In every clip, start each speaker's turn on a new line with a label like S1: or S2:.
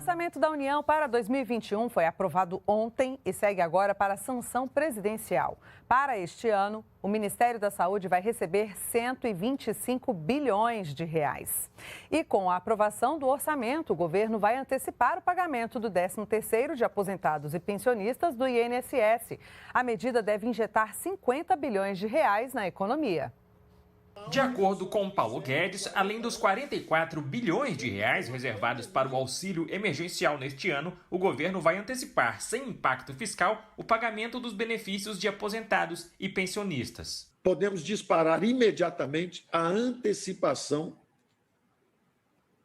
S1: orçamento da União para 2021 foi aprovado ontem e segue agora para a sanção presidencial. Para este ano, o Ministério da Saúde vai receber 125 bilhões de reais. E com a aprovação do orçamento, o governo vai antecipar o pagamento do 13º de aposentados e pensionistas do INSS. A medida deve injetar 50 bilhões de reais na economia.
S2: De acordo com Paulo Guedes, além dos 44 bilhões de reais reservados para o auxílio emergencial neste ano, o governo vai antecipar, sem impacto fiscal, o pagamento dos benefícios de aposentados e pensionistas.
S3: Podemos disparar imediatamente a antecipação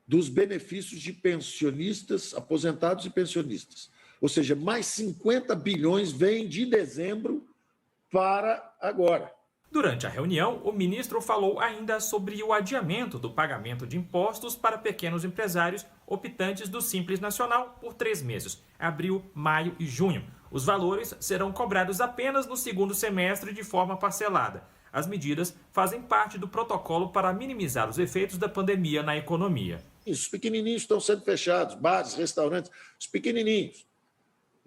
S3: dos benefícios de pensionistas, aposentados e pensionistas. Ou seja, mais 50 bilhões vêm de dezembro para agora.
S2: Durante a reunião, o ministro falou ainda sobre o adiamento do pagamento de impostos para pequenos empresários optantes do Simples Nacional por 3 meses, abril, maio e junho. Os valores serão cobrados apenas no segundo semestre de forma parcelada. As medidas fazem parte do protocolo para minimizar os efeitos da pandemia na economia.
S3: Os pequenininhos estão sendo fechados, bares, restaurantes, os pequenininhos.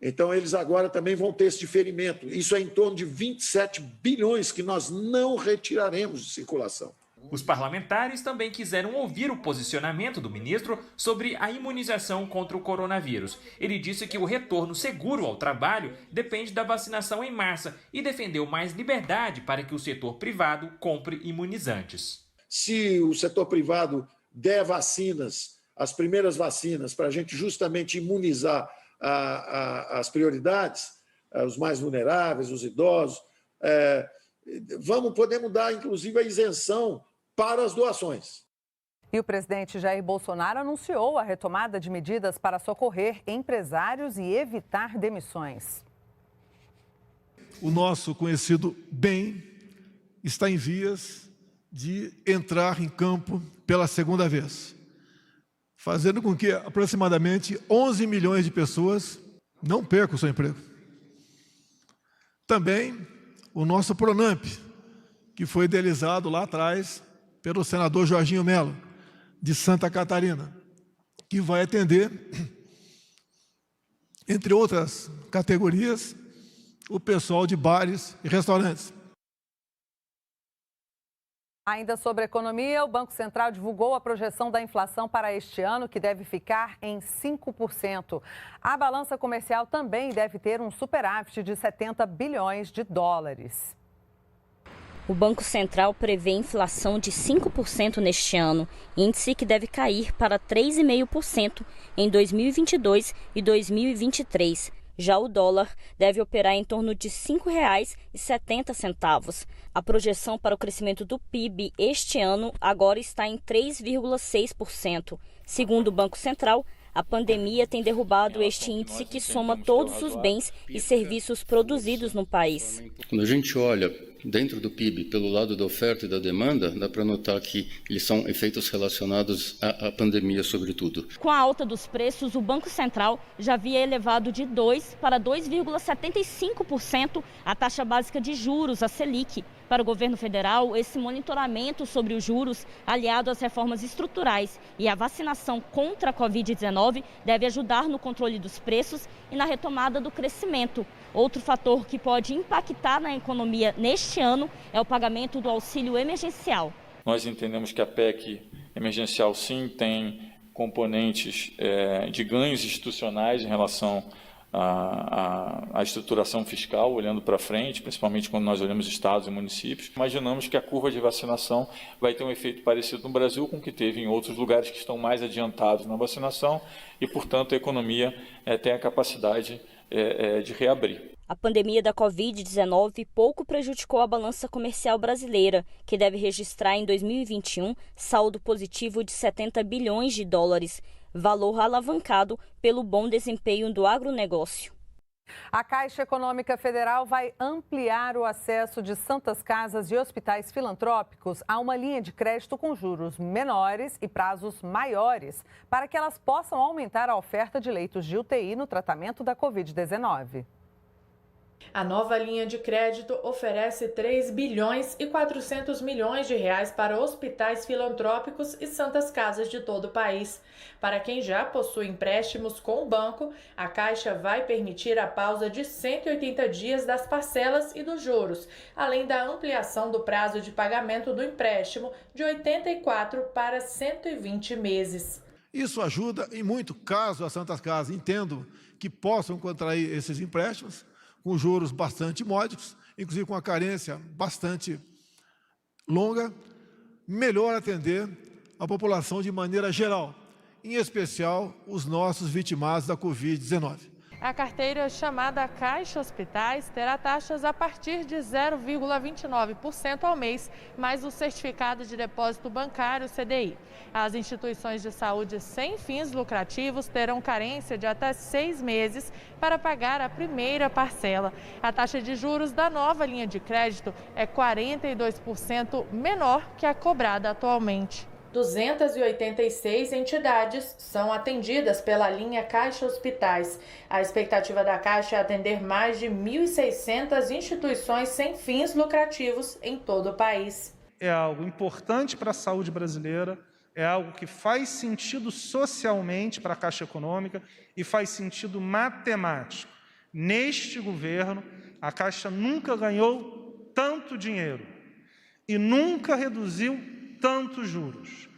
S3: Então, eles agora também vão ter esse diferimento. Isso é em torno de 27 bilhões que nós não retiraremos de circulação.
S2: Os parlamentares também quiseram ouvir o posicionamento do ministro sobre a imunização contra o coronavírus. Ele disse que o retorno seguro ao trabalho depende da vacinação em massa e defendeu mais liberdade para que o setor privado compre imunizantes.
S3: Se o setor privado der vacinas, as primeiras vacinas, para a gente justamente imunizar as prioridades, os mais vulneráveis, os idosos, podemos dar, inclusive, a isenção para as doações.
S1: E o presidente Jair Bolsonaro anunciou a retomada de medidas para socorrer empresários e evitar demissões.
S4: O nosso conhecido bem está em vias de entrar em campo pela segunda vez, fazendo com que aproximadamente 11 milhões de pessoas não percam o seu emprego. Também o nosso Pronamp, que foi idealizado lá atrás pelo senador Jorginho Melo, de Santa Catarina, que vai atender, entre outras categorias, o pessoal de bares e restaurantes.
S1: Ainda sobre a economia, o Banco Central divulgou a projeção da inflação para este ano, que deve ficar em 5%. A balança comercial também deve ter um superávit de 70 bilhões de dólares.
S5: O Banco Central prevê inflação de 5% neste ano, índice que deve cair para 3,5% em 2022 e 2023. Já o dólar deve operar em torno de R$ 5,70. A projeção para o crescimento do PIB este ano agora está em 3,6%. Segundo o Banco Central, a pandemia tem derrubado este índice que soma todos os bens e serviços produzidos no país.
S6: Quando a gente olha dentro do PIB pelo lado da oferta e da demanda, dá para notar que eles são efeitos relacionados à pandemia, sobretudo.
S5: Com a alta dos preços, o Banco Central já havia elevado de 2% para 2,75% a taxa básica de juros, a Selic. Para o governo federal, esse monitoramento sobre os juros, aliado às reformas estruturais e à vacinação contra a Covid-19, deve ajudar no controle dos preços e na retomada do crescimento. Outro fator que pode impactar na economia neste ano é o pagamento do auxílio emergencial.
S7: Nós entendemos que a PEC emergencial, sim, tem componentes de ganhos institucionais em relação a estruturação fiscal, olhando para frente, principalmente quando nós olhamos estados e municípios. Imaginamos que a curva de vacinação vai ter um efeito parecido no Brasil com o que teve em outros lugares que estão mais adiantados na vacinação e, portanto, a economia tem a capacidade de reabrir.
S5: A pandemia da Covid-19 pouco prejudicou a balança comercial brasileira, que deve registrar em 2021 saldo positivo de 70 bilhões de dólares, valor alavancado pelo bom desempenho do agronegócio.
S1: A Caixa Econômica Federal vai ampliar o acesso de santas casas e hospitais filantrópicos a uma linha de crédito com juros menores e prazos maiores, para que elas possam aumentar a oferta de leitos de UTI no tratamento da Covid-19.
S8: A nova linha de crédito oferece 3 bilhões e 400 milhões de reais para hospitais filantrópicos e santas casas de todo o país. Para quem já possui empréstimos com o banco, a Caixa vai permitir a pausa de 180 dias das parcelas e dos juros, além da ampliação do prazo de pagamento do empréstimo de 84 para 120 meses.
S4: Isso ajuda em muito, caso as santas casas entendam que possam contrair esses empréstimos, com juros bastante módicos, inclusive com a carência bastante longa, melhor atender a população de maneira geral, em especial os nossos vitimados da Covid-19.
S8: A carteira chamada Caixa Hospitais terá taxas a partir de 0,29% ao mês, mais o certificado de depósito bancário CDI. As instituições de saúde sem fins lucrativos terão carência de até 6 meses para pagar a primeira parcela. A taxa de juros da nova linha de crédito é 42% menor que a cobrada atualmente. 286 entidades são atendidas pela linha Caixa Hospitais. A expectativa da Caixa é atender mais de 1.600 instituições sem fins lucrativos em todo o país.
S9: É algo importante para a saúde brasileira, é algo que faz sentido socialmente para a Caixa Econômica e faz sentido matemático. Neste governo, a Caixa nunca ganhou tanto dinheiro e nunca reduziu tantos juros.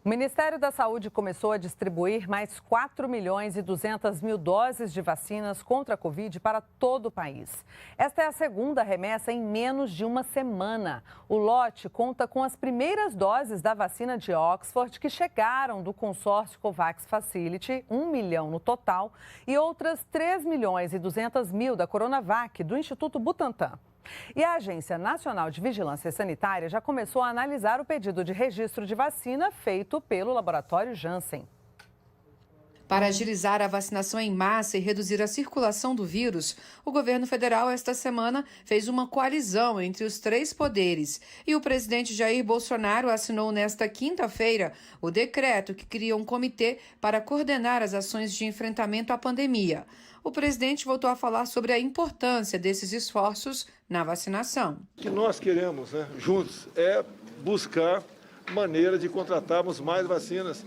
S1: O Ministério da Saúde começou a distribuir mais 4 milhões e 200 mil doses de vacinas contra a Covid para todo o país. Esta é a segunda remessa em menos de uma semana. O lote conta com as primeiras doses da vacina de Oxford, que chegaram do consórcio COVAX Facility, 1 milhão no total, e outras 3 milhões e 200 mil da Coronavac, do Instituto Butantan. E a Agência Nacional de Vigilância Sanitária já começou a analisar o pedido de registro de vacina feito pelo laboratório Janssen.
S10: Para agilizar a vacinação em massa e reduzir a circulação do vírus, o governo federal, esta semana, fez uma coalizão entre os 3 poderes. E o presidente Jair Bolsonaro assinou nesta quinta-feira o decreto que cria um comitê para coordenar as ações de enfrentamento à pandemia. O presidente voltou a falar sobre a importância desses esforços na vacinação.
S4: O que nós queremos, juntos, é buscar maneira de contratarmos mais vacinas.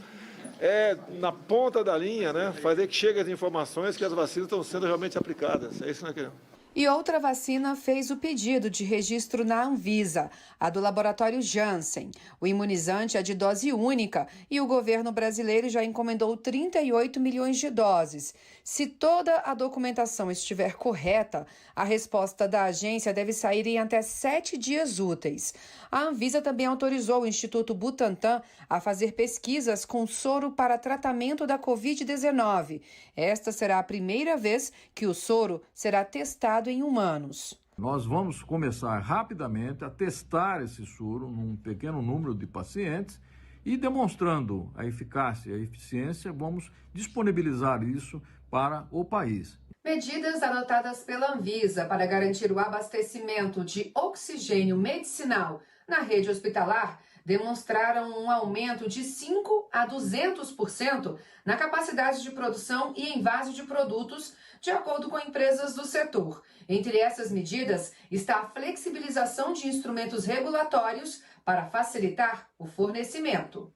S4: É na ponta da linha, fazer que chegue as informações que as vacinas estão sendo realmente aplicadas. É isso que nós queremos.
S10: E outra vacina fez o pedido de registro na Anvisa, a do laboratório Janssen. O imunizante é de dose única e o governo brasileiro já encomendou 38 milhões de doses. Se toda a documentação estiver correta, a resposta da agência deve sair em até 7 dias úteis. A Anvisa também autorizou o Instituto Butantan a fazer pesquisas com soro para tratamento da Covid-19. Esta será a primeira vez que o soro será testado em humanos.
S11: Nós vamos começar rapidamente a testar esse soro num pequeno número de pacientes e, demonstrando a eficácia e a eficiência, vamos disponibilizar isso para o país.
S10: Medidas adotadas pela Anvisa para garantir o abastecimento de oxigênio medicinal na rede hospitalar demonstraram um aumento de 5% a 200% na capacidade de produção e envase de produtos, de acordo com empresas do setor. Entre essas medidas está a flexibilização de instrumentos regulatórios para facilitar o fornecimento.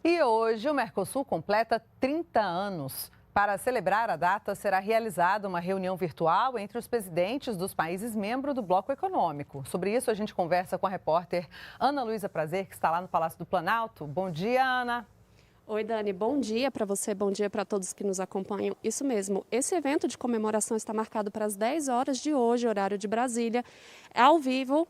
S1: E hoje o Mercosul completa 30 anos. Para celebrar a data, será realizada uma reunião virtual entre os presidentes dos países membros do Bloco Econômico. Sobre isso, a gente conversa com a repórter Ana Luísa Prazer, que está lá no Palácio do Planalto. Bom dia, Ana.
S12: Oi, Dani. Bom dia para você, bom dia para todos que nos acompanham. Isso mesmo, esse evento de comemoração está marcado para as 10 horas de hoje, horário de Brasília. Ao vivo,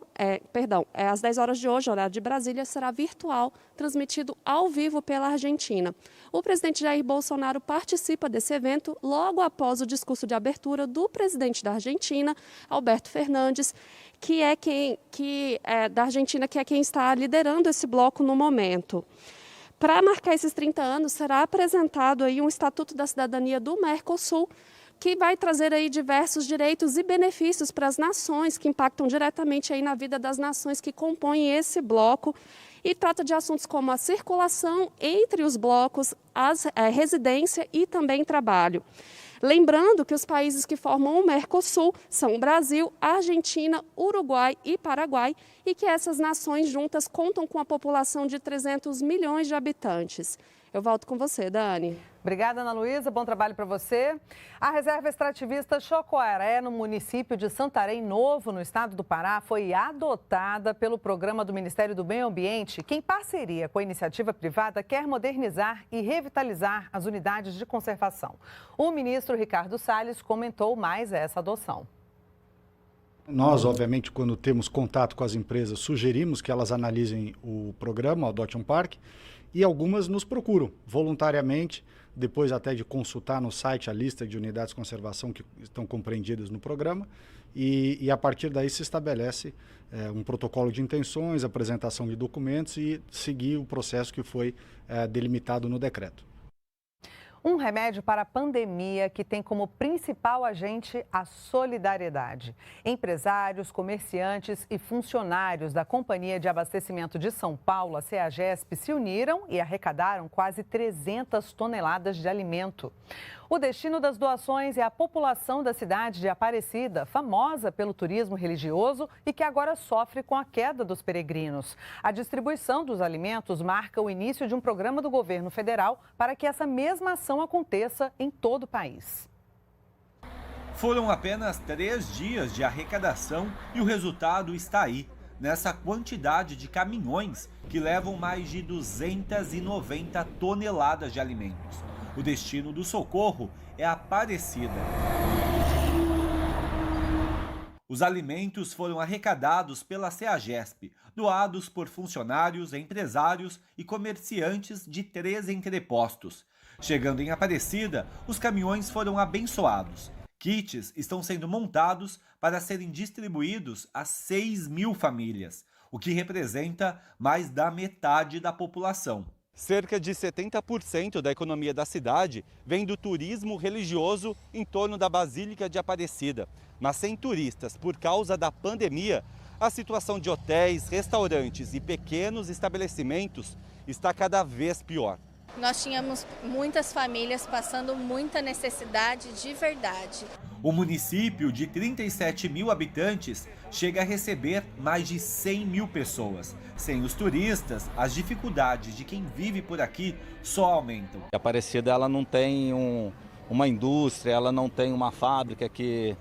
S12: às 10 horas de hoje, horário de Brasília, será virtual, transmitido ao vivo pela Argentina. O presidente Jair Bolsonaro participa desse evento logo após o discurso de abertura do presidente da Argentina, Alberto Fernandes, da Argentina, que é quem está liderando esse bloco no momento. Para marcar esses 30 anos, será apresentado aí um Estatuto da Cidadania do Mercosul, que vai trazer aí diversos direitos e benefícios para as nações, que impactam diretamente aí na vida das nações que compõem esse bloco, e trata de assuntos como a circulação entre os blocos, residência e também trabalho. Lembrando que os países que formam o Mercosul são o Brasil, Argentina, Uruguai e Paraguai, e que essas nações juntas contam com a população de 300 milhões de habitantes. Eu volto com você, Dani.
S1: Obrigada, Ana Luísa. Bom trabalho para você. A reserva extrativista Chocoaré, no município de Santarém Novo, no estado do Pará, foi adotada pelo programa do Ministério do Meio Ambiente, que, em parceria com a iniciativa privada, quer modernizar e revitalizar as unidades de conservação. O ministro Ricardo Salles comentou mais essa adoção.
S13: Nós, obviamente, quando temos contato com as empresas, sugerimos que elas analisem o programa, o Adote um Parque, e algumas nos procuram voluntariamente, depois até de consultar no site a lista de unidades de conservação que estão compreendidas no programa, e a partir daí se estabelece um protocolo de intenções, apresentação de documentos e seguir o processo que foi delimitado no decreto.
S1: Um remédio para a pandemia que tem como principal agente a solidariedade. Empresários, comerciantes e funcionários da Companhia de Abastecimento de São Paulo, a CEAGESP, se uniram e arrecadaram quase 300 toneladas de alimento. O destino das doações é a população da cidade de Aparecida, famosa pelo turismo religioso e que agora sofre com a queda dos peregrinos. A distribuição dos alimentos marca o início de um programa do governo federal para que essa mesma ação aconteça em todo o país.
S14: Foram apenas 3 dias de arrecadação e o resultado está aí, nessa quantidade de caminhões que levam mais de 290 toneladas de alimentos. O destino do socorro é Aparecida. Os alimentos foram arrecadados pela CEAGESP, doados por funcionários, empresários e comerciantes de 3 entrepostos. Chegando em Aparecida, os caminhões foram abençoados. Kits estão sendo montados para serem distribuídos a 6.000 famílias, o que representa mais da metade da população. Cerca de 70% da economia da cidade vem do turismo religioso em torno da Basílica de Aparecida. Mas sem turistas por causa da pandemia, a situação de hotéis, restaurantes e pequenos estabelecimentos está cada vez pior.
S15: Nós tínhamos muitas famílias passando muita necessidade de verdade.
S14: O município de 37.000 habitantes chega a receber mais de 100.000 pessoas. Sem os turistas, as dificuldades de quem vive por aqui só aumentam.
S16: A Aparecida ela não tem uma indústria, ela não tem uma fábrica que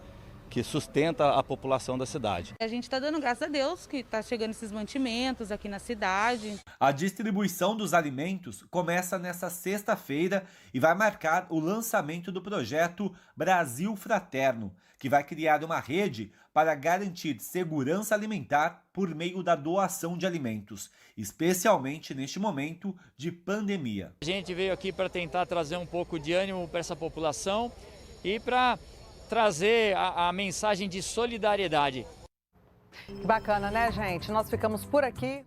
S16: sustenta a população da cidade.
S17: A gente está dando graças a Deus que está chegando esses mantimentos aqui na cidade.
S14: A distribuição dos alimentos começa nesta sexta-feira e vai marcar o lançamento do projeto Brasil Fraterno, que vai criar uma rede para garantir segurança alimentar por meio da doação de alimentos, especialmente neste momento de pandemia.
S18: A gente veio aqui para tentar trazer um pouco de ânimo para essa população e para trazer a mensagem de solidariedade.
S1: Que bacana, né, gente? Nós ficamos por aqui.